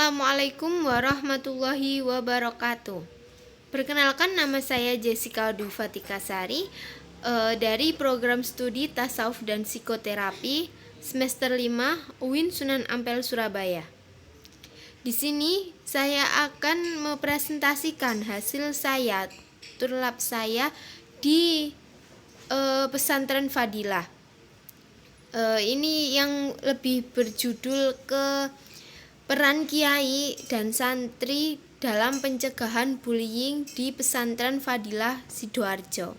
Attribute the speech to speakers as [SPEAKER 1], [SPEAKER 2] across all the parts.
[SPEAKER 1] Assalamualaikum warahmatullahi wabarakatuh. Perkenalkan, nama saya Jessica Dufatika Sari dari program studi Tasawuf dan Psikoterapi semester 5 UIN Sunan Ampel Surabaya. Di sini saya akan mempresentasikan hasil saya, turlab saya di pesantren Fadilah. Ini yang lebih berjudul ke peran kiai dan santri dalam pencegahan bullying di pesantren Fadilah Sidoarjo.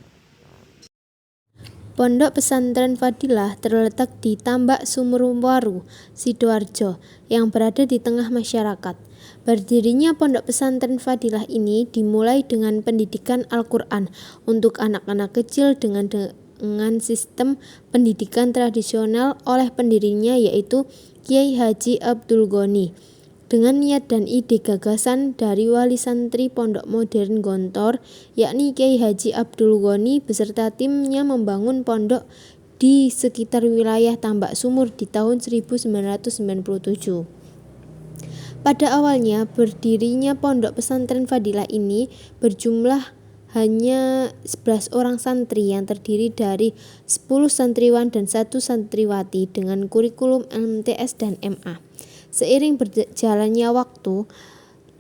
[SPEAKER 1] Pondok Pesantren Fadilah terletak di Tambak Sumurwaru, Sidoarjo, yang berada di tengah masyarakat. Berdirinya Pondok Pesantren Fadilah ini dimulai dengan pendidikan Al-Quran untuk anak-anak kecil dengan sistem pendidikan tradisional oleh pendirinya, yaitu Kiai Haji Abdul Ghani. Dengan niat dan ide gagasan dari wali santri Pondok Modern Gontor, yakni Kiai Haji Abdul Ghani beserta timnya membangun pondok di sekitar wilayah Tambak Sumur di tahun 1997. Pada awalnya, berdirinya Pondok Pesantren Fadilah ini berjumlah hanya 11 orang santri yang terdiri dari 10 santriwan dan 1 santriwati dengan kurikulum MTS dan MA. Seiring berjalannya waktu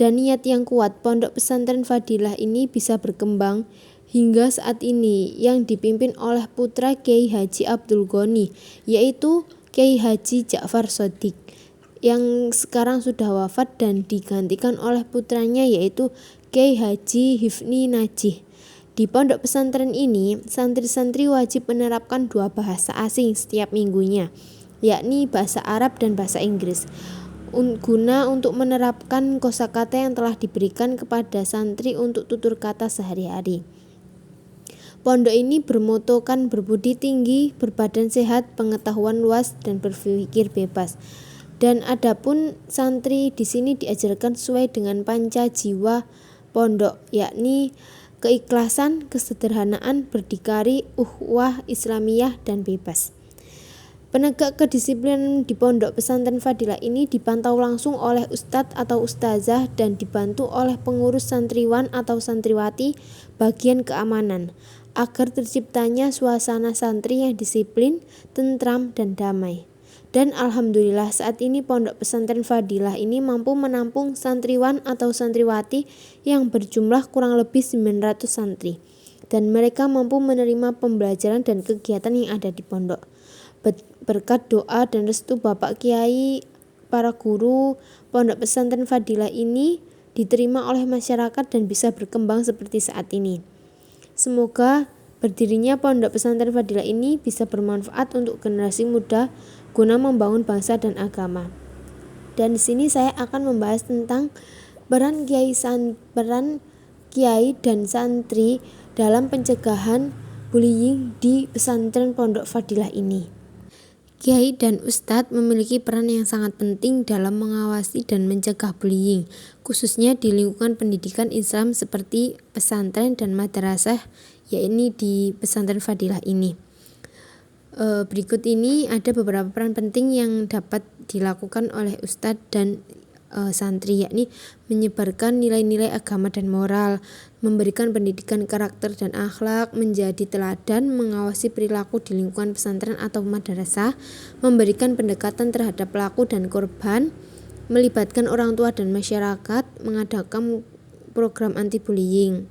[SPEAKER 1] dan niat yang kuat, Pondok Pesantren Fadilah ini bisa berkembang hingga saat ini yang dipimpin oleh putra Kiai Haji Abdul Ghani, yaitu Kiai Haji Ja'far Shodiq, yang sekarang sudah wafat dan digantikan oleh putranya, yaitu Kiai Haji Hifni Najih. Di pondok pesantren ini, santri-santri wajib menerapkan 2 bahasa asing setiap minggunya, yakni bahasa Arab dan bahasa Inggris, guna untuk menerapkan kosakata yang telah diberikan kepada santri untuk tutur kata sehari-hari. Pondok ini bermotokan berbudi tinggi, berbadan sehat, pengetahuan luas, dan berpikir bebas. Dan adapun santri di sini diajarkan sesuai dengan panca jiwa pondok, yakni keikhlasan, kesederhanaan, berdikari, ukhuwah Islamiyah, dan bebas. Penegak kedisiplinan di Pondok Pesantren Fadilah ini dipantau langsung oleh ustadz atau ustazah dan dibantu oleh pengurus santriwan atau santriwati bagian keamanan, agar terciptanya suasana santri yang disiplin, tentram, dan damai. Dan alhamdulillah saat ini Pondok Pesantren Fadilah ini mampu menampung santriwan atau santriwati yang berjumlah kurang lebih 900 santri, dan mereka mampu menerima pembelajaran dan kegiatan yang ada di pondok. Berkat doa dan restu Bapak Kiai, para guru, Pondok Pesantren Fadilah ini diterima oleh masyarakat dan bisa berkembang seperti saat ini. Semoga berdirinya Pondok Pesantren Fadilah ini bisa bermanfaat untuk generasi muda guna membangun bangsa dan agama. Dan di sini saya akan membahas tentang peran kiai dan santri dalam pencegahan bullying di pesantren Pondok Fadilah ini. Kiai dan ustadz memiliki peran yang sangat penting dalam mengawasi dan mencegah bullying, khususnya di lingkungan pendidikan Islam seperti pesantren dan madrasah, yakni di pesantren Fadilah ini. Berikut ini ada beberapa peran penting yang dapat dilakukan oleh ustadz dan santri, yakni menyebarkan nilai-nilai agama dan moral, memberikan pendidikan karakter dan akhlak, menjadi teladan, mengawasi perilaku di lingkungan pesantren atau madrasah, memberikan pendekatan terhadap pelaku dan korban, melibatkan orang tua dan masyarakat, mengadakan program anti-bullying.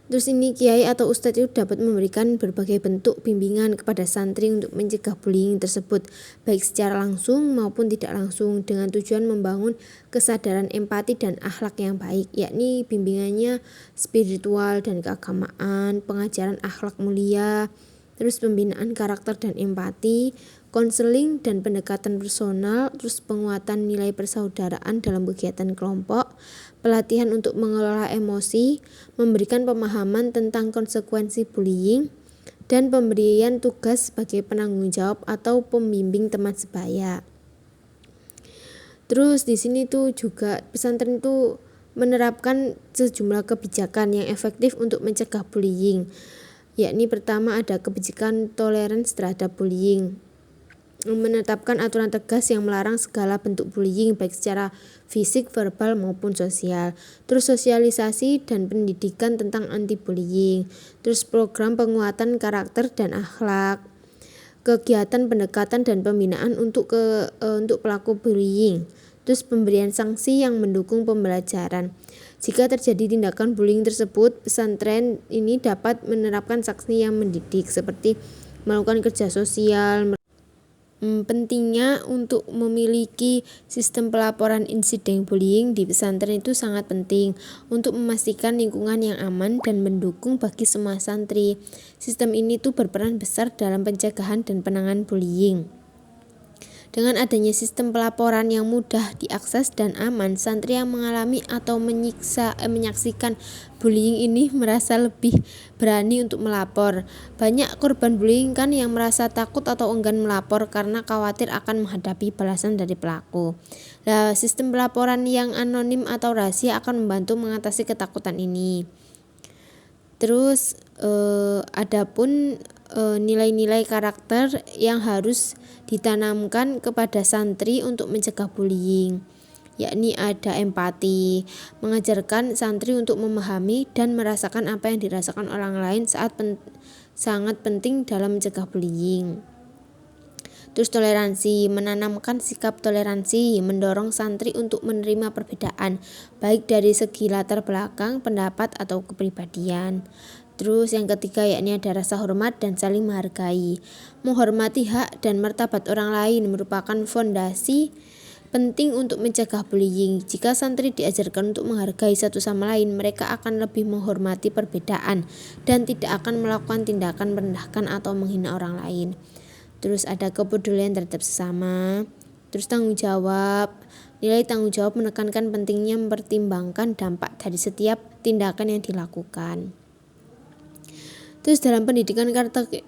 [SPEAKER 1] Terus ini kiai atau ustadz itu dapat memberikan berbagai bentuk bimbingan kepada santri untuk mencegah bullying tersebut, baik secara langsung maupun tidak langsung, dengan tujuan membangun kesadaran empati dan akhlak yang baik, yakni bimbingannya spiritual dan keagamaan, pengajaran akhlak mulia, terus pembinaan karakter dan empati, konseling dan pendekatan personal, terus penguatan nilai persaudaraan dalam kegiatan kelompok, pelatihan untuk mengelola emosi, memberikan pemahaman tentang konsekuensi bullying, dan pemberian tugas sebagai penanggung jawab atau pembimbing teman sebaya. Terus di sini tuh juga pesantren tuh menerapkan sejumlah kebijakan yang efektif untuk mencegah bullying, yakni pertama ada kebijakan toleransi terhadap bullying. menetapkan aturan tegas yang melarang segala bentuk bullying baik secara fisik, verbal maupun sosial. Terus sosialisasi dan pendidikan tentang anti bullying. Terus program penguatan karakter dan akhlak. Kegiatan pendekatan dan pembinaan untuk pelaku bullying. Terus pemberian sanksi yang mendukung pembelajaran. Jika terjadi tindakan bullying tersebut, pesantren ini dapat menerapkan sanksi yang mendidik seperti melakukan kerja sosial. Pentingnya untuk memiliki sistem pelaporan insiden bullying di pesantren itu sangat penting untuk memastikan lingkungan yang aman dan mendukung bagi semua santri. Sistem ini tuh berperan besar dalam pencegahan dan penanganan bullying. Dengan adanya sistem pelaporan yang mudah diakses dan aman, santri yang mengalami atau menyaksikan bullying ini merasa lebih berani untuk melapor. Banyak korban bullying kan yang merasa takut atau enggan melapor karena khawatir akan menghadapi balasan dari pelaku. Nah, sistem pelaporan yang anonim atau rahasia akan membantu mengatasi ketakutan ini. Terus adapun nilai-nilai karakter yang harus ditanamkan kepada santri untuk mencegah bullying, yakni ada empati, mengajarkan santri untuk memahami dan merasakan apa yang dirasakan orang lain sangat penting dalam mencegah bullying. Terus toleransi, menanamkan sikap toleransi, mendorong santri untuk menerima perbedaan, baik dari segi latar belakang, pendapat, atau kepribadian. Terus yang ketiga yakni ada rasa hormat dan saling menghargai. Menghormati hak dan martabat orang lain merupakan fondasi penting untuk mencegah bullying. Jika santri diajarkan untuk menghargai satu sama lain, mereka akan lebih menghormati perbedaan dan tidak akan melakukan tindakan merendahkan atau menghina orang lain. Terus ada kepedulian terhadap sesama. Terus tanggung jawab. Nilai tanggung jawab menekankan pentingnya mempertimbangkan dampak dari setiap tindakan yang dilakukan. Terus dalam pendidikan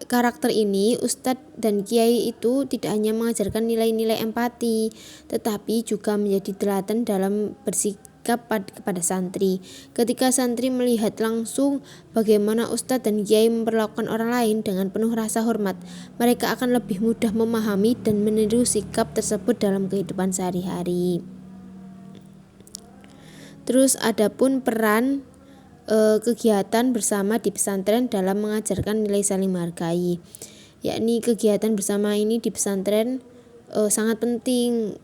[SPEAKER 1] karakter ini, ustadz dan kiai itu tidak hanya mengajarkan nilai-nilai empati, tetapi juga menjadi teladan dalam bersikap kepada santri. Ketika santri melihat langsung bagaimana ustadz dan kiai memperlakukan orang lain dengan penuh rasa hormat, mereka akan lebih mudah memahami dan meniru sikap tersebut dalam kehidupan sehari-hari. Terus adapun peran kegiatan bersama di pesantren dalam mengajarkan nilai saling menghargai, yakni kegiatan bersama ini di pesantren sangat penting.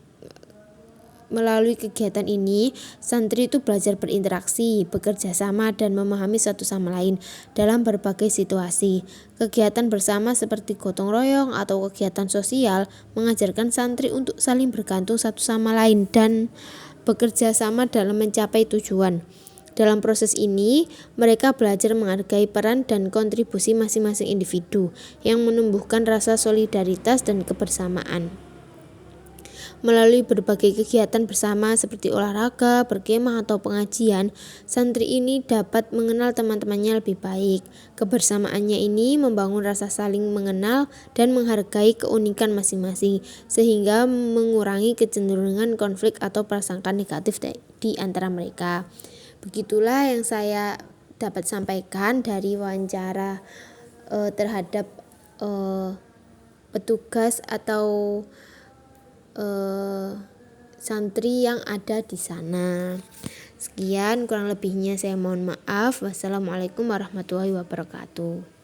[SPEAKER 1] Melalui kegiatan ini, santri itu belajar berinteraksi, bekerja sama, dan memahami satu sama lain dalam berbagai situasi. Kegiatan bersama seperti gotong royong atau kegiatan sosial mengajarkan santri untuk saling bergantung satu sama lain dan bekerja sama dalam mencapai tujuan. Dalam proses ini, mereka belajar menghargai peran dan kontribusi masing-masing individu yang menumbuhkan rasa solidaritas dan kebersamaan. Melalui berbagai kegiatan bersama seperti olahraga, berkemah, atau pengajian, santri ini dapat mengenal teman-temannya lebih baik. Kebersamaannya ini membangun rasa saling mengenal dan menghargai keunikan masing-masing, sehingga mengurangi kecenderungan konflik atau prasangka negatif di antara mereka. Begitulah yang saya dapat sampaikan dari wawancara terhadap petugas atau santri yang ada di sana. Sekian, kurang lebihnya saya mohon maaf. Wassalamualaikum warahmatullahi wabarakatuh.